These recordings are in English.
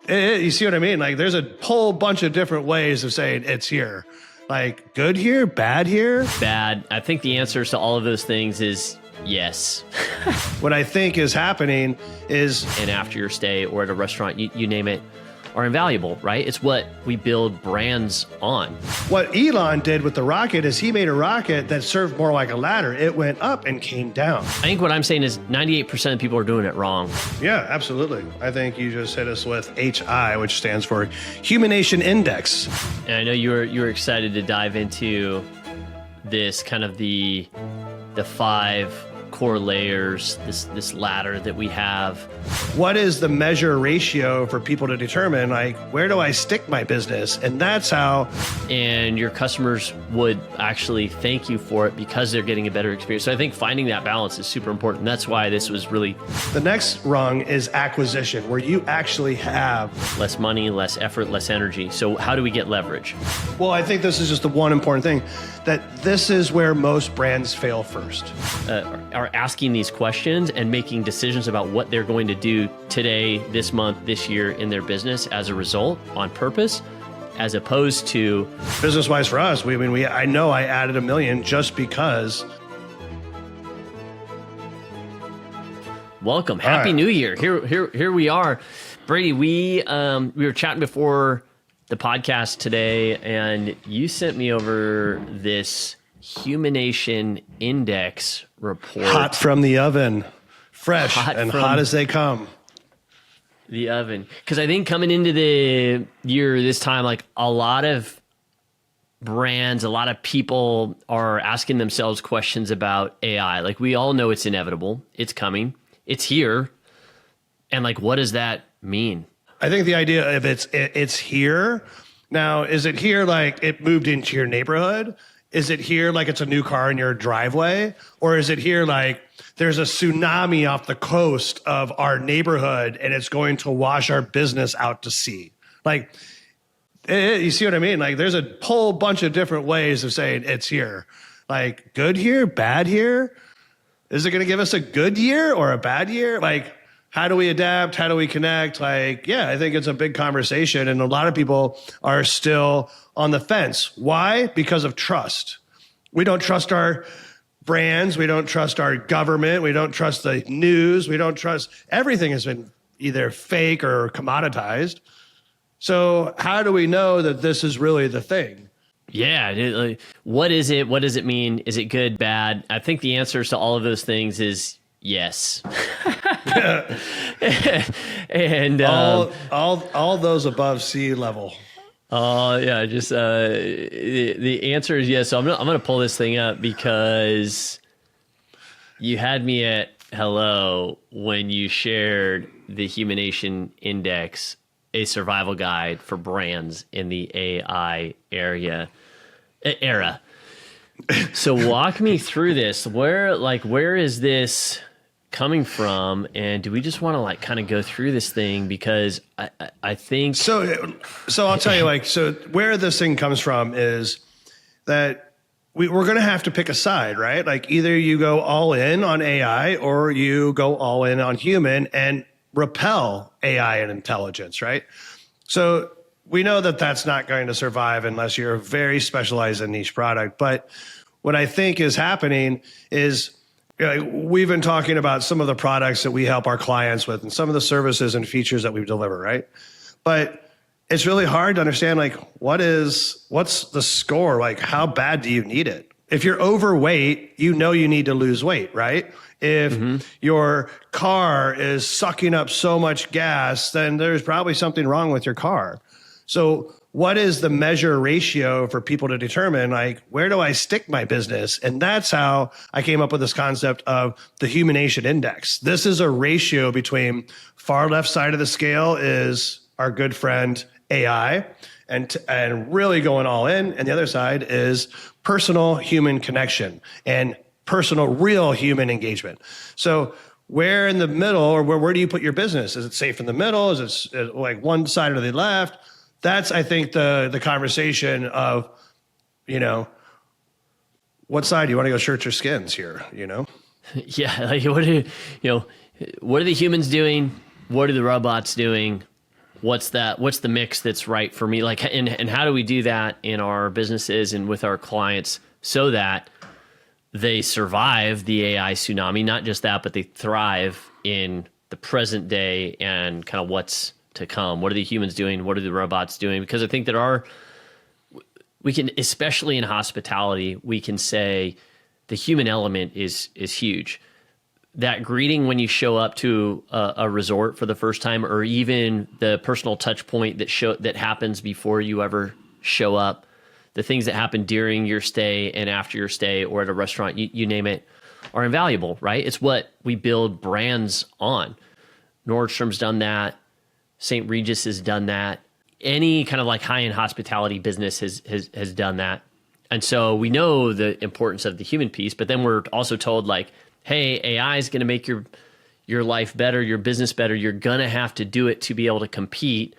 You see what I mean? Like there's a whole bunch of different ways of saying it's here. Like good here, bad here. Bad. I think the answers to all of those things is yes. What I think is happening is... And after your stay or at a restaurant, you name it, are invaluable, right? It's what we build brands on. What Elon did with the rocket is he made a rocket that served more like a ladder. It went up and came down. I think what I'm saying is 98% of people are doing it wrong. Yeah, absolutely. I think you just hit us with HI, which stands for Humanness Index. And I know you were excited to dive into this kind of the 5 core layers, this ladder that we have. What is the measure ratio for people to determine, like, where do I stick my business? And that's how... And your customers would actually thank you for it because they're getting a better experience. So I think finding that balance is super important. That's why this was really... The next rung is acquisition, where you actually have... less money, less effort, less energy. So how do we get leverage? Well, I think this is just the one important thing, that this is where most brands fail first. Are asking these questions and making decisions about what they're going to do today, this month, this year in their business as a result, on purpose, as opposed to... Business-wise for us, I know I added $1 million just because... Welcome. Happy New Year. Here we are. Brady, we were chatting before the podcast today, and you sent me over this Humanness Index report. Hot from the oven. Fresh and hot as they come. The oven. Because I think coming into the year this time, like a lot of brands, a lot of people are asking themselves questions about AI. Like we all know it's inevitable. It's coming. It's here. And like, what does that mean? I think the idea of it's here. Now, is it here like it moved into your neighborhood? Is it here like it's a new car in your driveway? Or is it here like there's a tsunami off the coast of our neighborhood and it's going to wash our business out to sea? Like, you see what I mean? Like there's a whole bunch of different ways of saying it's here. Like good here, bad here. Is it going to give us a good year or a bad year? Like, how do we adapt? How do we connect? Like, yeah, I think it's a big conversation. And a lot of people are still on the fence. Why? Because of trust. We don't trust our brands. We don't trust our government. We don't trust the news. We don't trust... Everything has been either fake or commoditized. So how do we know that this is really the thing? Yeah. What is it? What does it mean? Is it good, bad? I think the answers to all of those things is yes. And all those above sea level. Yeah, just the answer is yes. So I'm gonna pull this thing up because you had me at hello when you shared the Humanness Index, a survival guide for brands in the AI era. So walk me through this. Where is this coming from? And do we just want to like kind of go through this thing? Because I think... So I'll tell you, so where this thing comes from is that we're going to have to pick a side, right? Like either you go all in on AI or you go all in on human and repel AI and intelligence, right? So we know that that's not going to survive unless you're very specialized in niche product. But what I think is happening is we've been talking about some of the products that we help our clients with and some of the services and features that we deliver, right? But it's really hard to understand, like, what's the score? Like, how bad do you need it? If you're overweight, you know you need to lose weight, right? If your car is sucking up so much gas, then there's probably something wrong with your car. So what is the measure ratio for people to determine, like, where do I stick my business? And that's how I came up with this concept of the Humanness Index. This is a ratio between far left side of the scale is our good friend AI and really going all in. And the other side is personal human connection and personal, real human engagement. So where in the middle, or where do you put your business? Is it safe in the middle? Is it like one side or the left? That's, I think, the conversation of, what side do you want to go, shirts or skins here, Yeah, like what are the humans doing? What are the robots doing? what's the mix that's right for me? Like, and how do we do that in our businesses and with our clients so that they survive the AI tsunami? Not just that, but they thrive in the present day and kind of what's to come. What are the humans doing? What are the robots doing? Because I think that we can, especially in hospitality, we can say the human element is huge. That greeting when you show up to a resort for the first time, or even the personal touch point that happens before you ever show up, the things that happen during your stay and after your stay, or at a restaurant, you name it, are invaluable, right? It's what we build brands on. Nordstrom's done that. St. Regis has done that. Any kind of like high-end hospitality business has done that. And so we know the importance of the human piece, but then we're also told like, hey, AI is going to make your life better, your business better. You're going to have to do it to be able to compete.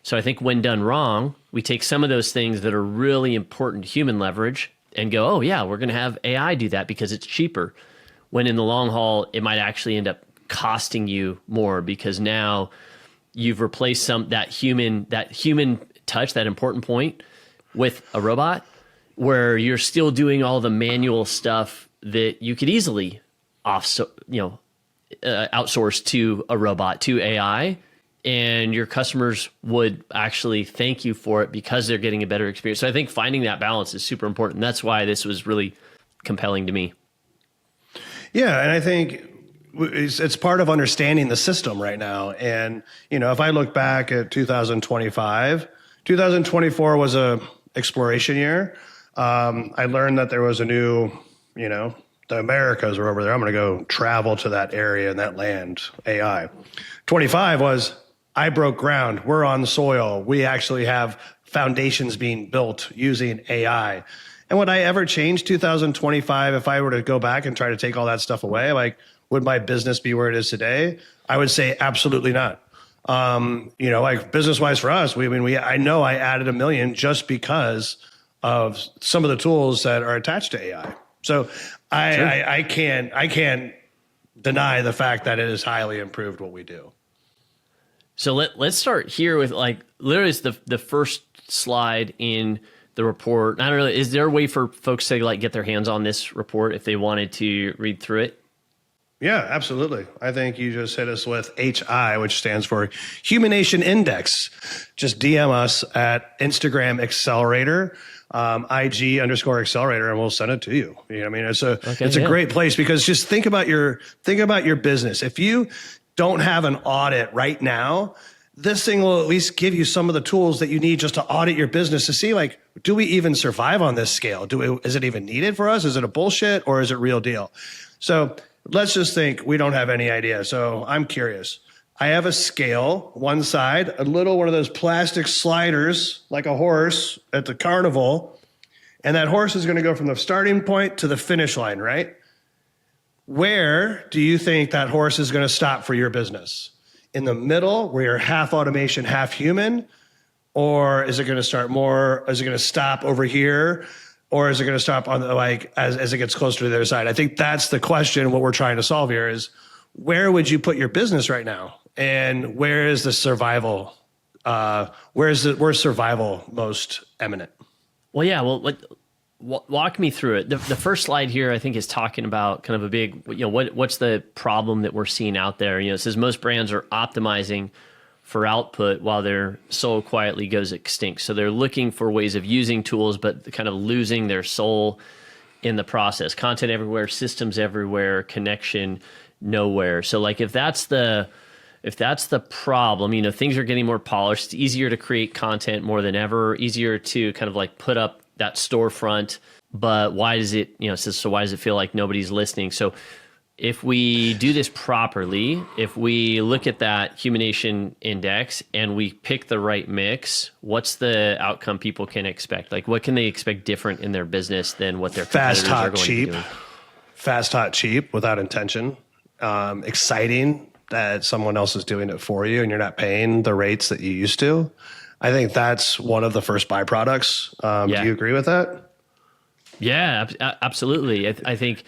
So I think when done wrong, we take some of those things that are really important human leverage and go, oh yeah, we're going to have AI do that because it's cheaper. When in the long haul, it might actually end up costing you more because now you've replaced that human touch, that important point, with a robot, where you're still doing all the manual stuff that you could easily outsource to a robot, to AI, and your customers would actually thank you for it because they're getting a better experience. So I think finding that balance is super important. That's why this was really compelling to me. Yeah, and I think it's part of understanding the system right now. And, if I look back at 2024 was a exploration year. I learned that there was a new, the Americas were over there. I'm going to go travel to that area and that land, AI. 25 was, I broke ground. We're on the soil. We actually have foundations being built using AI. And would I ever change 2025 if I were to go back and try to take all that stuff away? Like, would my business be where it is today? I would say absolutely not. Like business-wise for us, I know I added $1 million just because of some of the tools that are attached to AI. So I can't deny the fact that it has highly improved what we do. So let's start here with like literally it's the first slide in the report. I don't know, is there a way for folks to like get their hands on this report if they wanted to read through it? Yeah, absolutely. I think you just hit us with HI, which stands for Humannation Index. Just DM us at Instagram Accelerator, IG_Accelerator, and we'll send it to you. It's a great place because just think about your business. If you don't have an audit right now, this thing will at least give you some of the tools that you need just to audit your business to see, like, do we even survive on this scale? Is it even needed for us? Is it a bullshit or is it real deal? So let's just think we don't have any idea. So I'm curious. I have a scale, one side, one of those plastic sliders like a horse at the carnival. And that horse is going to go from the starting point to the finish line, right? Where do you think that horse is going to stop for your business? In the middle, where you're half automation, half human? Or is it going to start more? Is it going to stop over here? Or is it going to stop on as it gets closer to the other side? I think that's the question. What we're trying to solve here is, where would you put your business right now? And where is the survival? Where's survival most eminent? Well, yeah. Well, walk me through it. The first slide here, I think, is talking about kind of a big, what's the problem that we're seeing out there? It says most brands are optimizing for output while their soul quietly goes extinct. So they're looking for ways of using tools, but kind of losing their soul in the process. Content everywhere, systems everywhere, connection nowhere. So like if that's the problem, things are getting more polished. It's easier to create content more than ever, easier to kind of like put up that storefront. But why does it, so why does it feel like nobody's listening? So if we do this properly, if we look at that Humannation Index and we pick the right mix, what's the outcome people can expect? Like, what can they expect different in their business than what their competitors are going to be doing? Fast, hot, cheap, without intention. Exciting that someone else is doing it for you and you're not paying the rates that you used to. I think that's one of the first byproducts. Do you agree with that? Yeah, absolutely. I think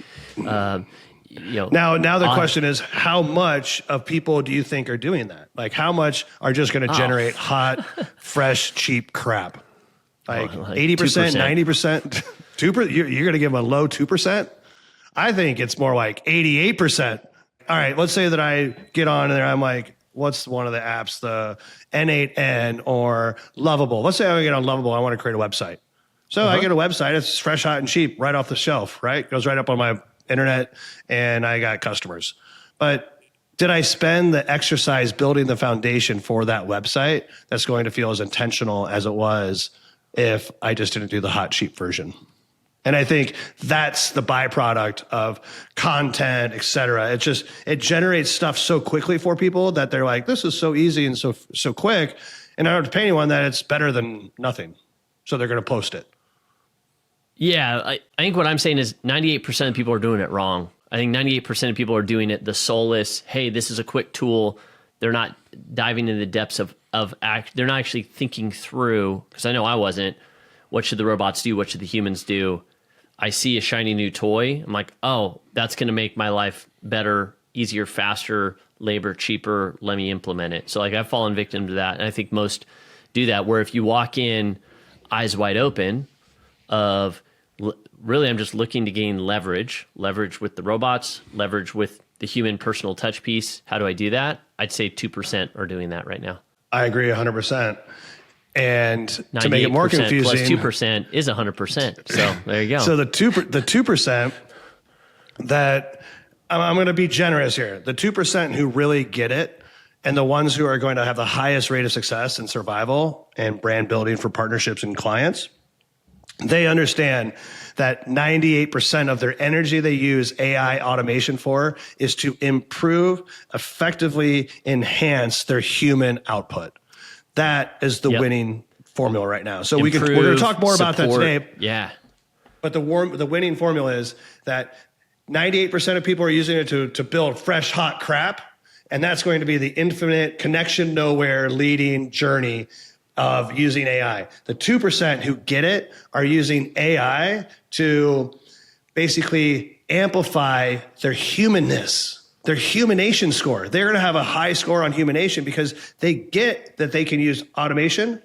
Now the question is, how much of people do you think are doing that? Like, how much are just going to generate hot, fresh, cheap crap? Like 80%, 90%, 2%? You're going to give them a low 2%? I think it's more like 88%. All right, let's say that I get on there. I'm like, what's one of the apps, the N8N or Lovable? Let's say I get on Lovable. I want to create a website. So I get a website. It's fresh, hot, and cheap right off the shelf, right? Goes right up on my internet, and I got customers. But did I spend the exercise building the foundation for that website that's going to feel as intentional as it was if I just didn't do the hot, cheap version? And I think that's the byproduct of content, et cetera. It generates stuff so quickly for people that they're like, this is so easy and so quick. And I don't have to pay anyone that it's better than nothing. So they're going to post it. Yeah, I think what I'm saying is 98% of people are doing it wrong. I think 98% of people are doing it the soulless, hey, this is a quick tool. They're not diving into the depths of they're not actually thinking through, because I know I wasn't, what should the robots do? What should the humans do? I see a shiny new toy. I'm like, oh, that's going to make my life better, easier, faster, labor cheaper. Let me implement it. So like I've fallen victim to that. And I think most do that, where if you walk in eyes wide open of really, I'm just looking to gain leverage with the robots, leverage with the human personal touch piece. How do I do that? I'd say 2% are doing that right now. I agree 100%. And to make it more confusing, plus 2% is 100%. So there you go. So the 2% that I'm going to be generous here, the 2% who really get it, and the ones who are going to have the highest rate of success and survival and brand building for partnerships and clients, they understand that 98% of their energy they use AI automation for is to improve, effectively enhance their human output. That is the winning formula right now. So we're going to talk more about that today. Yeah. But the winning formula is that 98% of people are using it to build fresh, hot crap. And that's going to be the infinite connection nowhere leading journey of using AI. The 2% who get it are using AI to basically amplify their humanness, their humanation score. They're going to have a high score on humanation because they get that they can use automation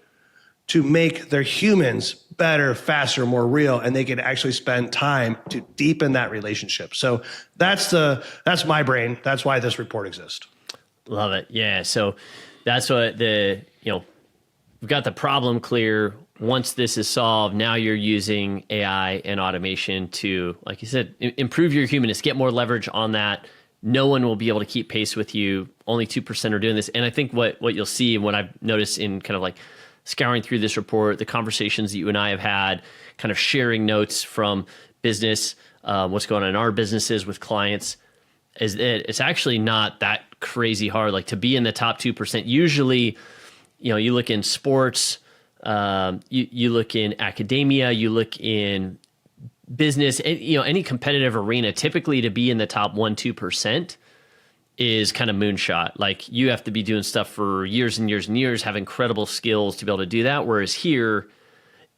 to make their humans better, faster, more real, and they can actually spend time to deepen that relationship. So that's my brain. That's why this report exists. Love it. Yeah. So that's what we've got the problem clear. Once this is solved, now you're using AI and automation to, like you said, improve your humanness, get more leverage on that. No one will be able to keep pace with you. Only 2% are doing this. And I think what you'll see and what I've noticed in kind of like scouring through this report, the conversations that you and I have had, kind of sharing notes from business, what's going on in our businesses with clients, is that it's actually not that crazy hard. Like to be in the top 2%, usually, you look in sports, you look in academia, you look in business, any competitive arena, typically to be in the top 1-2% is kind of moonshot. Like you have to be doing stuff for years and years and years, have incredible skills to be able to do that. Whereas here,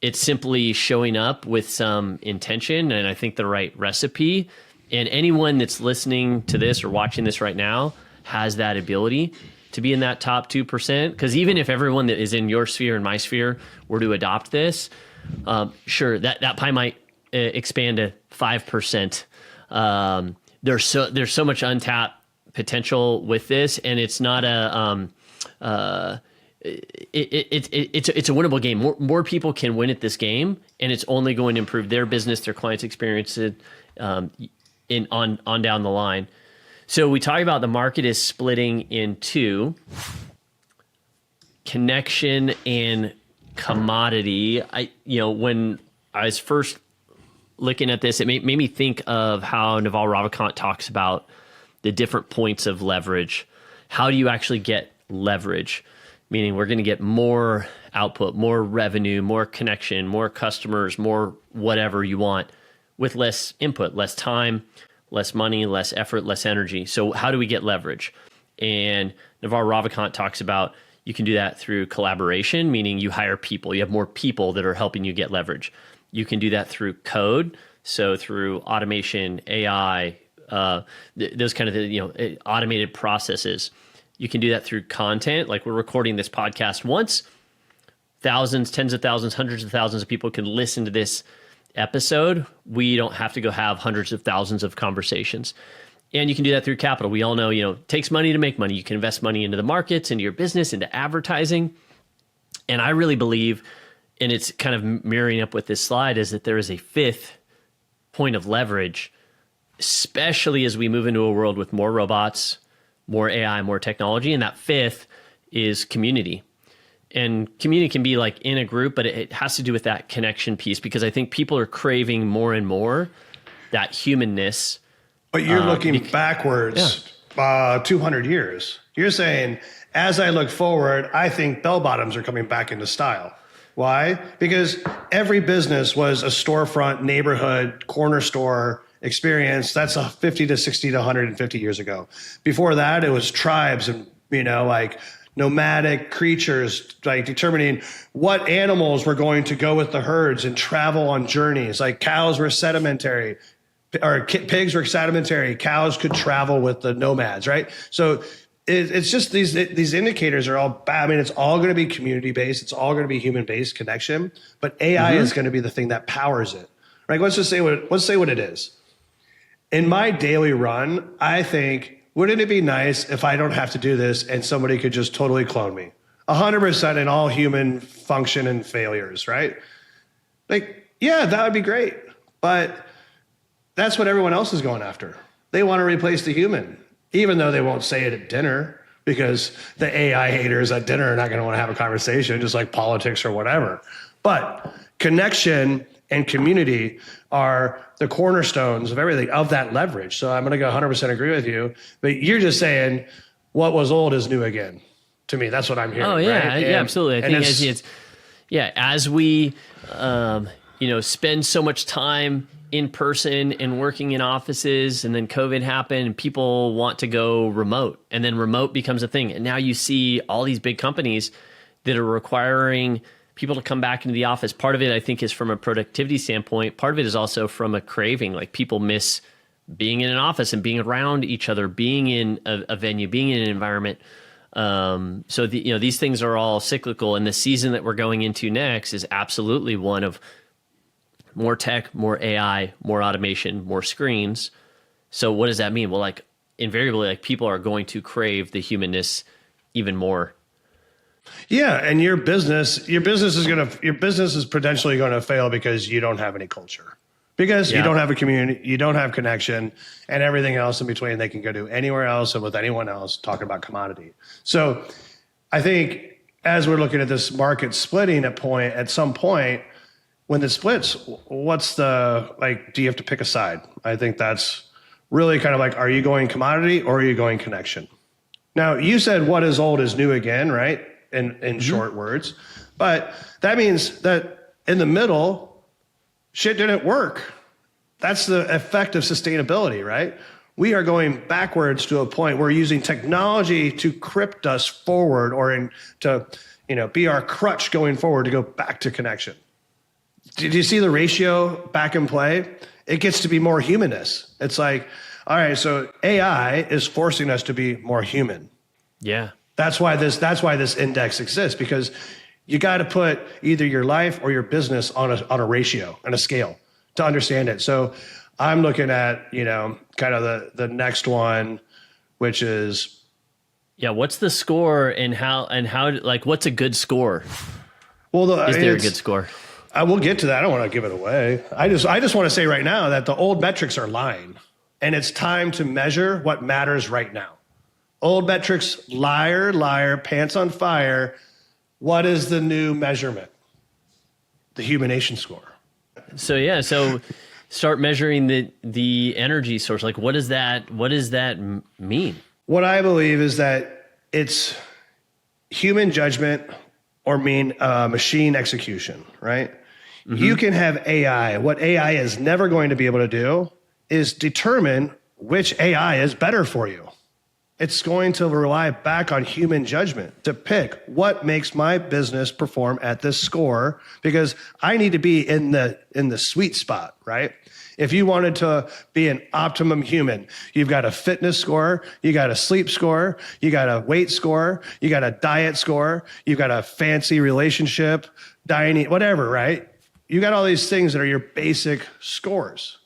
it's simply showing up with some intention and I think the right recipe. And anyone that's listening to this or watching this right now has that ability to be in that top 2%. Because even if everyone that is in your sphere and my sphere were to adopt this, sure, that pie might expand to 5%. There's so much untapped potential with this, and it's not it's a winnable game. More people can win at this game, and it's only going to improve their business, their clients' experience on down the line. So we talk about the market is splitting in two: connection and commodity. When I was first looking at this, it made me think of how Naval Ravikant talks about the different points of leverage. How do you actually get leverage? Meaning we're going to get more output, more revenue, more connection, more customers, more whatever you want with less input, less time, less money, less effort, less energy. So how do we get leverage? And Naval Ravikant talks about you can do that through collaboration, meaning you hire people. You have more people that are helping you get leverage. You can do that through code. So through automation, AI, those kind of automated processes. You can do that through content. Like we're recording this podcast once, thousands, tens of thousands, hundreds of thousands of people can listen to this episode. We don't have to go have hundreds of thousands of conversations. And you can do that through capital. We all know, it takes money to make money. You can invest money into the markets, into your business, into advertising. And I really believe, and it's kind of mirroring up with this slide, is that there is a fifth point of leverage, especially as we move into a world with more robots, more AI, more technology. And that fifth is community. And community can be like in a group, but it has to do with that connection piece, because I think people are craving more and more that humanness. But you're looking backwards 200 years. You're saying, as I look forward, I think bell bottoms are coming back into style. Why? Because every business was a storefront, neighborhood, corner store experience. That's a 50 to 60 to 150 years ago. Before that, it was tribes and, like nomadic creatures, like determining what animals were going to go with the herds and travel on journeys. Like cows were sedimentary, or pigs were sedimentary. Cows could travel with the nomads, right? So it's just these indicators are all bad. I mean, it's all going to be community based. It's all going to be human based connection. But AI is going to be the thing that powers it, right? Let's say what it is. In my daily run, I think, wouldn't it be nice if I don't have to do this and somebody could just totally clone me? 100% in all human function and failures, right? Like, yeah, that would be great. But that's what everyone else is going after. They want to replace the human, even though they won't say it at dinner, because the AI haters at dinner are not going to want to have a conversation, just like politics or whatever. But connection and community are the cornerstones of everything, of that leverage. So I'm going to go 100% agree with you, but you're just saying what was old is new again. To me, that's what I'm hearing. Oh yeah, right? yeah, absolutely. I think as we spend so much time in person and working in offices, and then COVID happened and people want to go remote, and then remote becomes a thing. And now you see all these big companies that are requiring people to come back into the office. Part of it, I think, is from a productivity standpoint. Part of it is also from a craving. Like people miss being in an office and being around each other, being in a venue, being in an environment. So these things are all cyclical, and the season that we're going into next is absolutely one of more tech, more AI, more automation, more screens. So what does that mean? Well, like invariably, like people are going to crave the humanness even more. Yeah, and your business is potentially going to fail because you don't have any culture, because you don't have a community, you don't have connection, and everything else in between. They can go do anywhere else and with anyone else talking about commodity. So I think as we're looking at this market splitting at some point, when it splits, do you have to pick a side? I think that's really kind of like, are you going commodity or are you going connection? Now, you said what is old is new again, right? In short words. But that means that in the middle, shit didn't work. That's the effect of sustainability, right? We are going backwards to a point where we're using technology to crypt us forward, or to be our crutch going forward to go back to connection. Did you see the ratio back in play? It gets to be more humanness. It's like, all right, so AI is forcing us to be more human. Yeah. That's why this index exists, because you got to put either your life or your business on a ratio and a scale to understand it. So I'm looking at, kind of the next one, which is, what's the score and how like what's a good score? Well, is there a good score? I will get to that. I don't want to give it away. I just want to say right now that the old metrics are lying, and it's time to measure what matters right now. Old metrics, liar, pants on fire. What is the new measurement? The humanation score. So start measuring the energy source. Like, what does that mean? What I believe is that it's human judgment or machine execution, right? Mm-hmm. You can have AI. What AI is never going to be able to do is determine which AI is better for you. It's going to rely back on human judgment to pick what makes my business perform at this score, because I need to be in the sweet spot, right? If you wanted to be an optimum human, you've got a fitness score, you got a sleep score, you got a weight score, you got a diet score, you've got a fancy relationship, dining, whatever, right? You got all these things that are your basic scores.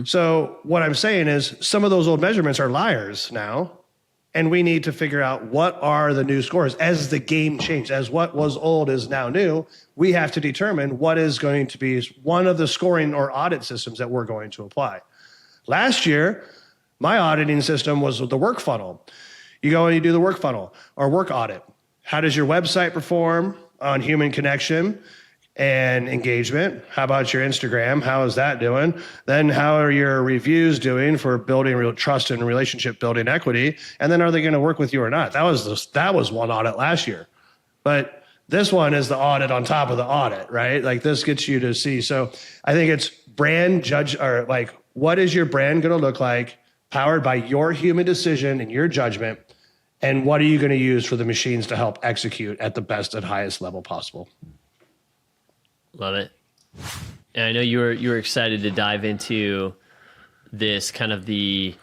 So what I'm saying is some of those old measurements are liars now. And we need to figure out what are the new scores as the game changed, as what was old is now new. We have to determine what is going to be one of the scoring or audit systems that we're going to apply. Last year, my auditing system was the work funnel. You go and you do the work funnel or work audit. How does your website perform on human connection and engagement? How about your Instagram? How is that doing? Then how are your reviews doing for building real trust and relationship building equity? And then are they going to work with you or not? That was one audit last year. But this one is the audit on top of the audit, right? Like this gets you to see. So I think it's brand judge, or like, what is your brand going to look like powered by your human decision and your judgment? And what are you going to use for the machines to help execute at the best and highest level possible? Love it. And I know you were excited to dive into this kind of the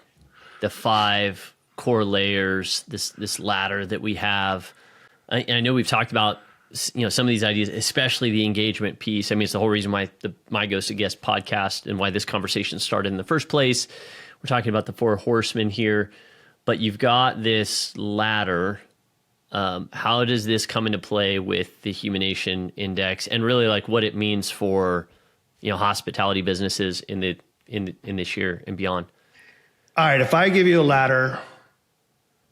5 core layers, this ladder that we have. And I know we've talked about some of these ideas, especially the engagement piece. I mean, it's the whole reason why the My Ghost to Guest podcast and why this conversation started in the first place. We're talking about the 4 horsemen here, but you've got this ladder. How does this come into play with the Humanation Index, and really like what it means for hospitality businesses in this year and beyond? All right, if I give you a ladder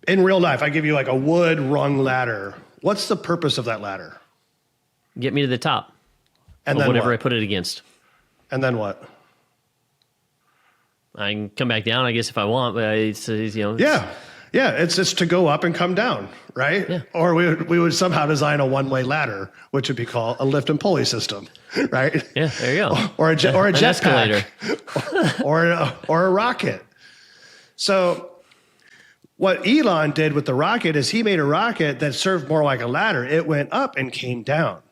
in real life, I give you like a wood rung ladder. What's the purpose of that ladder? Get me to the top, and then whatever I put it against. And then what? I can come back down, I guess, if I want, but Yeah, it's just to go up and come down, right? Yeah. Or we would somehow design a one-way ladder, which would be called a lift and pulley system, right? Yeah, there you go. Or a jet escalator, or a rocket. So what Elon did with the rocket is he made a rocket that served more like a ladder. It went up and came down,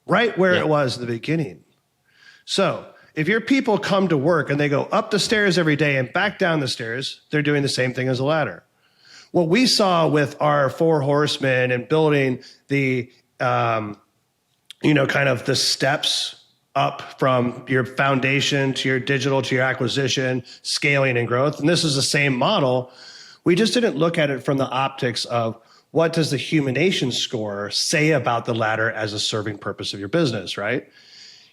right where it was in the beginning. So if your people come to work and they go up the stairs every day and back down the stairs, they're doing the same thing as a ladder. What we saw with our 4 horsemen and building the, kind of the steps up from your foundation to your digital, to your acquisition, scaling and growth. And this is the same model. We just didn't look at it from the optics of what does the Humanation score say about the ladder as a serving purpose of your business, right?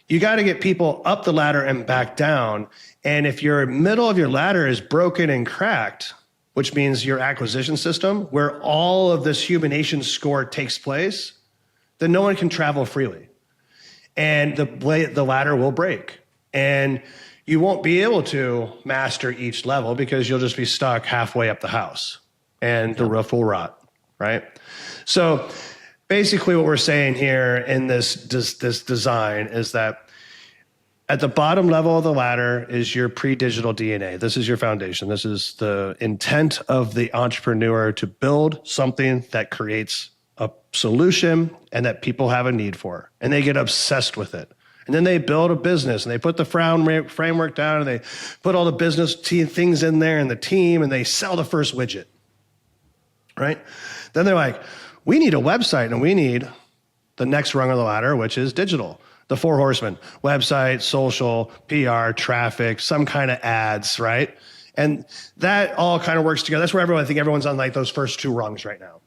You got to get people up the ladder and back down. And if your middle of your ladder is broken and cracked, which means your acquisition system, where all of this Humanation score takes place, then no one can travel freely. And the ladder will break. And you won't be able to master each level because you'll just be stuck halfway up the house and the roof will rot, right? So basically what we're saying here in this design is that at the bottom level of the ladder is your pre-digital DNA. This is your foundation. This is the intent of the entrepreneur to build something that creates a solution and that people have a need for. And they get obsessed with it. And then they build a business and they put the framework down and they put all the business things in there and the team and they sell the first widget, right? Then they're like, we need a website and we need the next rung of the ladder, which is digital. The 4 horsemen: website, social, PR, traffic, some kind of ads, right? And that all kind of works together. That's where I think everyone's on like those first 2 rungs right now.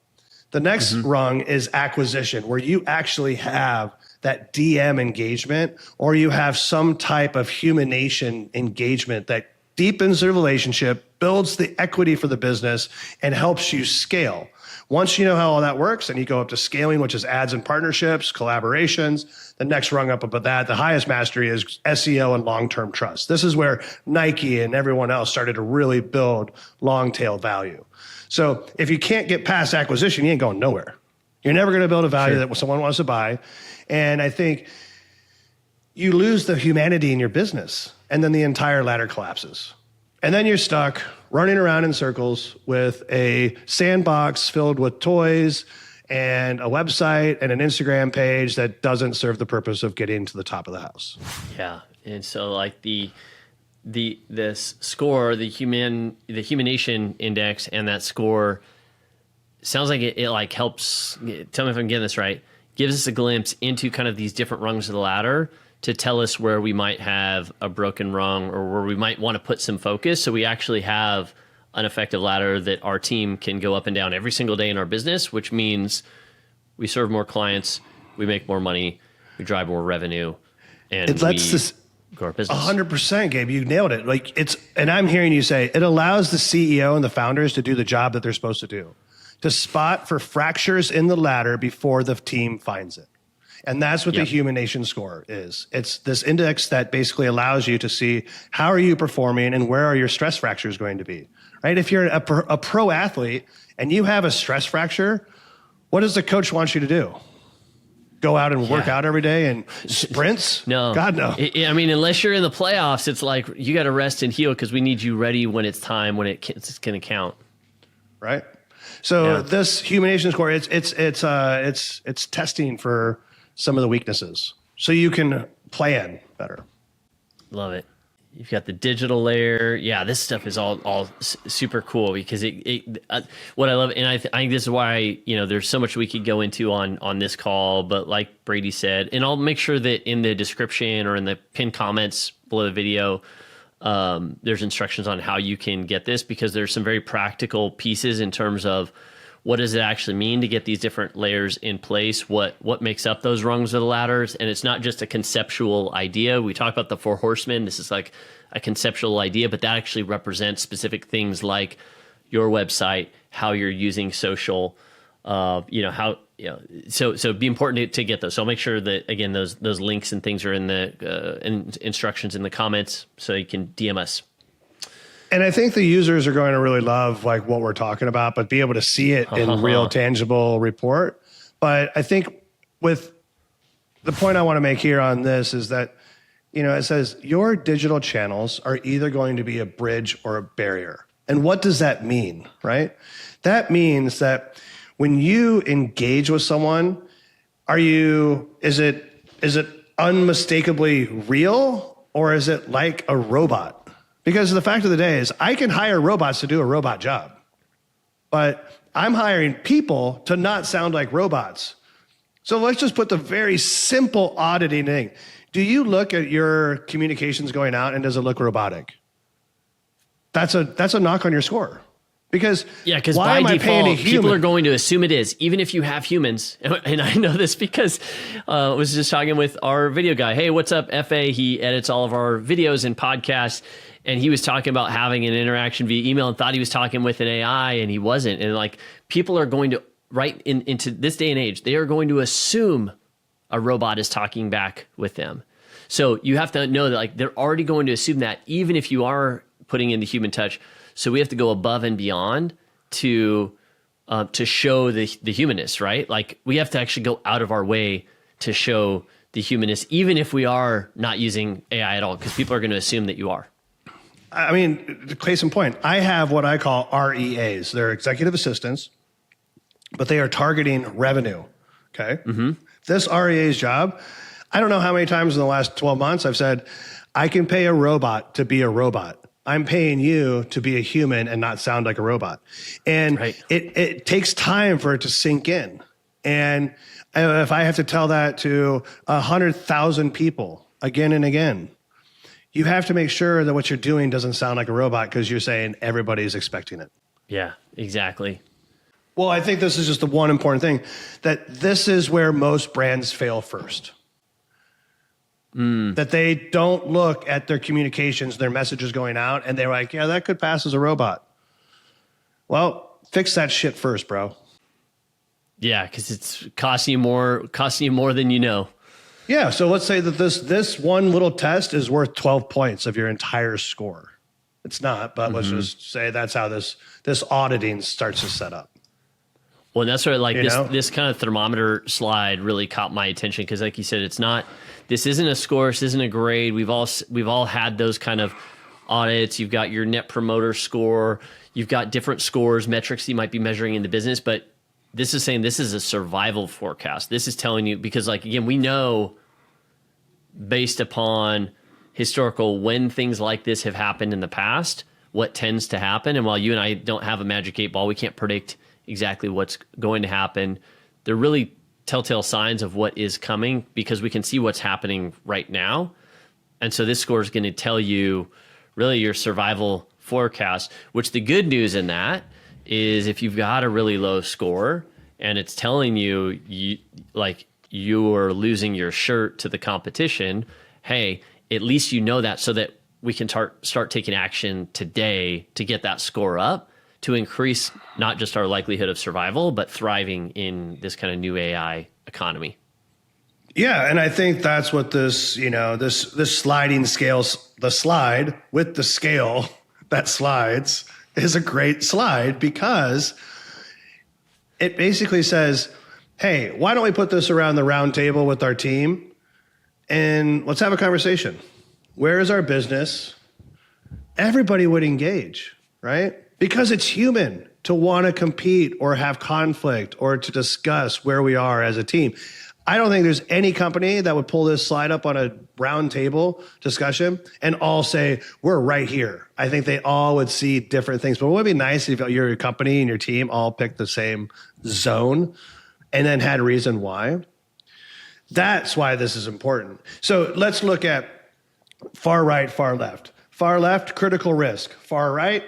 The next rung is acquisition, where you actually have that DM engagement, or you have some type of Humanation engagement that deepens the relationship, builds the equity for the business, and helps you scale. Once you know how all that works, and you go up to scaling, which is ads and partnerships, collaborations. The next rung up above that, the highest mastery, is SEO and long-term trust. This is where Nike and everyone else started to really build long-tail value. So if you can't get past acquisition, you ain't going nowhere. You're never going to build a value that someone wants to buy. And I think you lose the humanity in your business, and then the entire ladder collapses. And then you're stuck running around in circles with a sandbox filled with toys and a website and an Instagram page that doesn't serve the purpose of getting to the top of the house. Yeah. And so like this score, the humanation index, and that score sounds like it like helps. Tell me if I'm getting this right. Gives us a glimpse into kind of these different rungs of the ladder to tell us where we might have a broken rung or where we might want to put some focus. So we actually have an effective ladder that our team can go up and down every single day in our business, which means we serve more clients, we make more money, we drive more revenue, and it lets this grow our business. 100%, Gabe. You nailed it. Like and I'm hearing you say it allows the CEO and the founders to do the job that they're supposed to do, to spot for fractures in the ladder before the team finds it. And that's what the humannation score is. It's this index that basically allows you to see how are you performing and where are your stress fractures going to be, right? If you're a pro athlete and you have a stress fracture, what does the coach want you to do? Go out and work out every day and sprints? No. God, no. I mean, unless you're in the playoffs, it's like you got to rest and heal because we need you ready when it's time, when it's going to count. Right? So this humannation score, it's testing for some of the weaknesses so you can plan better. Love it. You've got the digital layer. Yeah, this stuff is all super cool because what I love, and I think this is why, there's so much we could go into on this call, but like Brady said, and I'll make sure that in the description or in the pinned comments below the video, there's instructions on how you can get this because there's some very practical pieces in terms of what does it actually mean to get these different layers in place? What makes up those rungs of the ladders? And it's not just a conceptual idea. We talk about the 4 horsemen. This is like a conceptual idea, but that actually represents specific things like your website, how you're using social, so it'd be important to get those. So I'll make sure that, again, those links and things are in the instructions in the comments so you can DM us. And I think the users are going to really love like what we're talking about, but be able to see it in real tangible report. But I think with the point I want to make here on this is that, it says your digital channels are either going to be a bridge or a barrier. And what does that mean, right? That means that when you engage with someone, is it unmistakably real or is it like a robot? Because the fact of the day is I can hire robots to do a robot job, but I'm hiring people to not sound like robots. So let's just put the very simple auditing thing. Do you look at your communications going out and does it look robotic? That's a knock on your score. Because by default, people are going to assume it is, even if you have humans. And I know this because I was just talking with our video guy. Hey, what's up, FA? He edits all of our videos and podcasts. And he was talking about having an interaction via email and thought he was talking with an AI and he wasn't. And like people are going to, right into this day and age, they are going to assume a robot is talking back with them. So you have to know that like they're already going to assume that even if you are putting in the human touch. So we have to go above and beyond to show the humanness, right? Like we have to actually go out of our way to show the humanness, even if we are not using AI at all, because people are going to assume that you are. I mean, case in point, I have what I call REAs. They're executive assistants, but they are targeting revenue. Okay. Mm-hmm. This REA's job, I don't know how many times in the last 12 months I've said, I can pay a robot to be a robot. I'm paying you to be a human and not sound like a robot. And it takes time for it to sink in. And if I have to tell that to 100,000 people again and again, you have to make sure that what you're doing doesn't sound like a robot because you're saying everybody's expecting it. Yeah, exactly. Well, I think this is just the one important thing, that this is where most brands fail first. That they don't look at their communications, their messages going out, and they're like, yeah, that could pass as a robot. Well, fix that shit first, bro. Yeah, because it's costing you more than you know. Yeah, so let's say that this one little test is worth 12 points of your entire score. It's not, but let's just say that's how this auditing starts to set up. Well, and that's where this kind of thermometer slide really caught my attention because, like you said, this isn't a score, this isn't a grade. We've all had those kind of audits. You've got your net promoter score. You've got different scores, metrics you might be measuring in the business, but this is saying this is a survival forecast. This is telling you, because like, again, we know based upon historical when things like this have happened in the past, what tends to happen. And while you and I don't have a magic 8 ball, we can't predict exactly what's going to happen. They're really telltale signs of what is coming because we can see what's happening right now. And so this score is going to tell you really your survival forecast, which the good news in that is if you've got a really low score and it's telling you, you're losing your shirt to the competition, hey, at least you know that so that we can start taking action today to get that score up to increase not just our likelihood of survival, but thriving in this kind of new AI economy. Yeah, and I think that's what this, this sliding scales, the slide with the scale that slides is a great slide because it basically says, hey, why don't we put this around the round table with our team and let's have a conversation. Where is our business? Everybody would engage, right? Because it's human to want to compete or have conflict or to discuss where we are as a team. I don't think there's any company that would pull this slide up on a round table discussion and all say, we're right here. I think they all would see different things. But it would be nice if your company and your team all picked the same zone and then had a reason why. That's why this is important. So let's look at far right, far left. Far left, critical risk. Far right,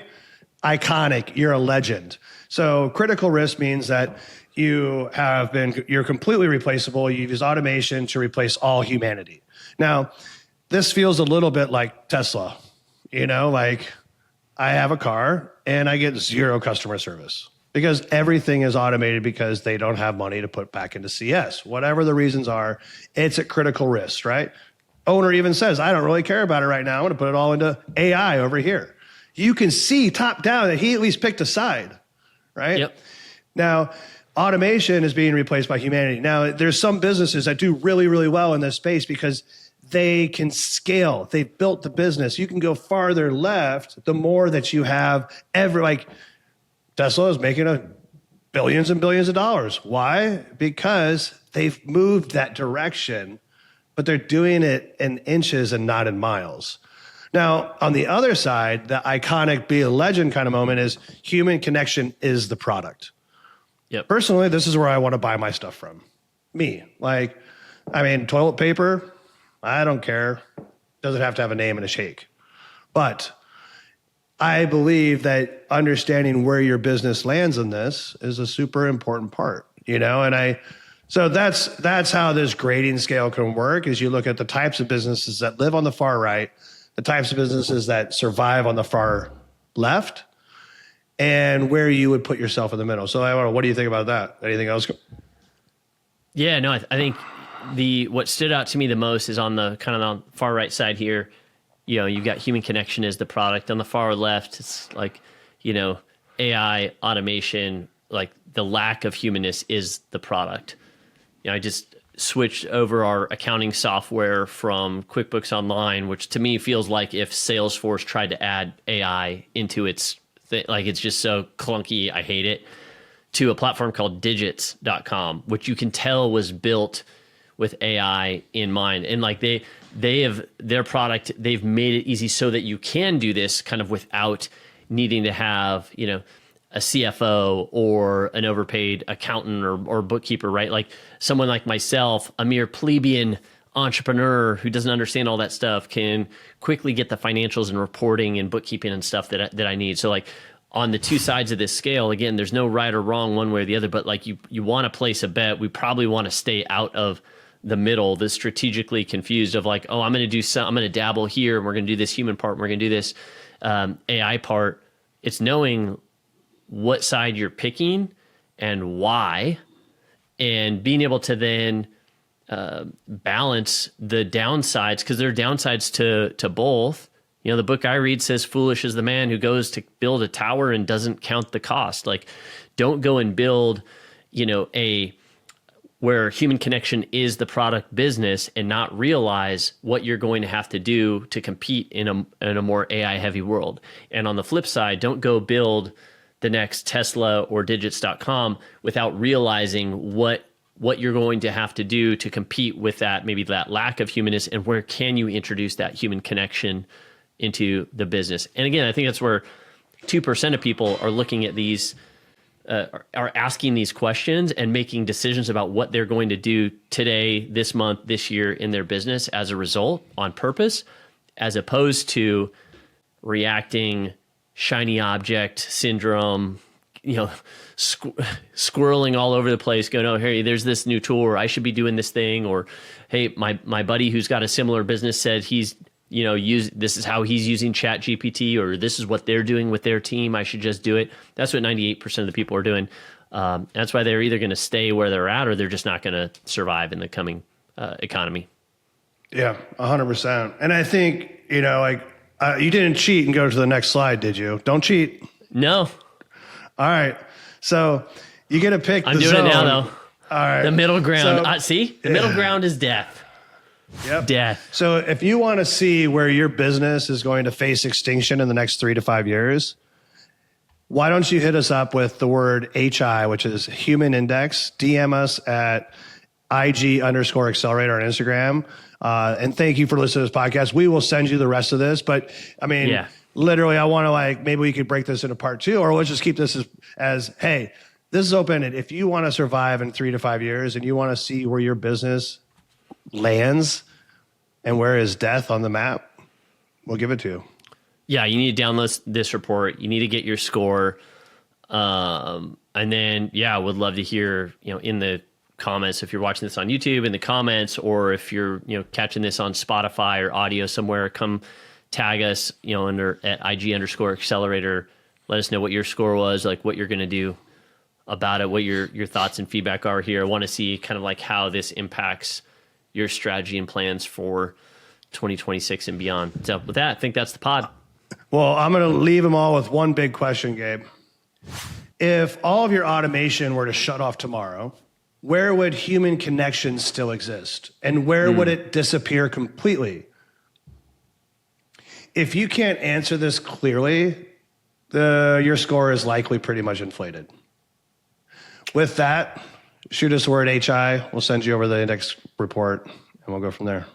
iconic, you're a legend. So critical risk means that you're completely replaceable. You use automation to replace all humanity. Now, this feels a little bit like Tesla. Like I have a car and I get zero customer service because everything is automated because they don't have money to put back into CS. Whatever the reasons are, it's at critical risk, right? Owner even says, I don't really care about it right now. I'm going to put it all into AI over here. You can see top down that he at least picked a side, right? Yep. Now, automation is being replaced by humanity. Now, there's some businesses that do really, really well in this space because they can scale. They've built the business. You can go farther left, the more that you have like Tesla is making billions and billions of dollars. Why? Because they've moved that direction, but they're doing it in inches and not in miles. Now, on the other side, the iconic be a legend kind of moment is human connection is the product. Yep. Personally, this is where I want to buy my stuff from. Me. Toilet paper, I don't care. Doesn't have to have a name and a shake. But I believe that understanding where your business lands in this is a super important part, so that's how this grading scale can work is you look at the types of businesses that live on the far right, the types of businesses that survive on the far left, and where you would put yourself in the middle. So what do you think about that? Anything else? Yeah, no, I think what stood out to me the most is on the kind of on the far right side here, you've got human connection as the product. On the far left, it's like, AI automation, like the lack of humanness is the product. I just switched over our accounting software from QuickBooks Online, which to me feels like if Salesforce tried to add AI into its like it's just so clunky, I hate it, to a platform called digits.com, which you can tell was built with AI in mind. And like they have their product, they've made it easy so that you can do this kind of without needing to have, a CFO or an overpaid accountant or bookkeeper, right? Like someone like myself, a mere plebeian entrepreneur who doesn't understand all that stuff can quickly get the financials and reporting and bookkeeping and stuff that I need. So like on the two sides of this scale, again, there's no right or wrong one way or the other, but like you want to place a bet. We probably want to stay out of the middle, the strategically confused of like, oh, I'm going to dabble here and we're going to do this human part and we're going to do this AI part. It's knowing what side you're picking and why, and being able to then balance the downsides, because there are downsides to both. The book I read says foolish is the man who goes to build a tower and doesn't count the cost. Like, don't go and build, where human connection is the product business and not realize what you're going to have to do to compete in a more AI heavy world. And on the flip side, don't go build the next Tesla or digits.com without realizing what what you're going to have to do to compete with that, maybe that lack of humanness, and where can you introduce that human connection into the business. And again, I think that's where 2% of people are looking at these, are asking these questions and making decisions about what they're going to do today, this month, this year in their business as a result on purpose, as opposed to reacting shiny object syndrome, squirreling all over the place, going, oh, hey, there's this new tool, or I should be doing this thing, or hey, my buddy who's got a similar business said he's, this is how he's using Chat GPT, or this is what they're doing with their team, I should just do it. That's what 98% of the people are doing. That's why they're either going to stay where they're at, or they're just not going to survive in the coming economy. Yeah, 100%. And I think, you didn't cheat and go to the next slide, did you? Don't cheat. No. All right. So you get to pick I'm the doing zone. it now, though. All right. The middle ground. So, See? The middle ground is death. Yep. Death. So if you want to see where your business is going to face extinction in the next 3 to 5 years, why don't you hit us up with the word HI, which is human index, DM us at IG_accelerator on Instagram. And thank you for listening to this podcast. We will send you the rest of this, but I mean, literally, I want to maybe we could break this into part 2, or let's just keep this as, hey, this is open. And if you want to survive in 3 to 5 years and you want to see where your business lands and where is death on the map, we'll give it to you. Yeah, you need to download this report. You need to get your score. And then, I would love to hear, in the comments, if you're watching this on YouTube, in the comments, or if you're, catching this on Spotify or audio somewhere, come tag us, under at IG_accelerator. Let us know what your score was, like what you're going to do about it, what your thoughts and feedback are here. I want to see kind of like how this impacts your strategy and plans for 2026 and beyond. So with that, I think that's the pod. Well, I'm going to leave them all with one big question, Gabe. If all of your automation were to shut off tomorrow, where would human connection still exist? And where would it disappear completely? If you can't answer this clearly, your score is likely pretty much inflated. With that, shoot us the word HI. We'll send you over the index report, and we'll go from there.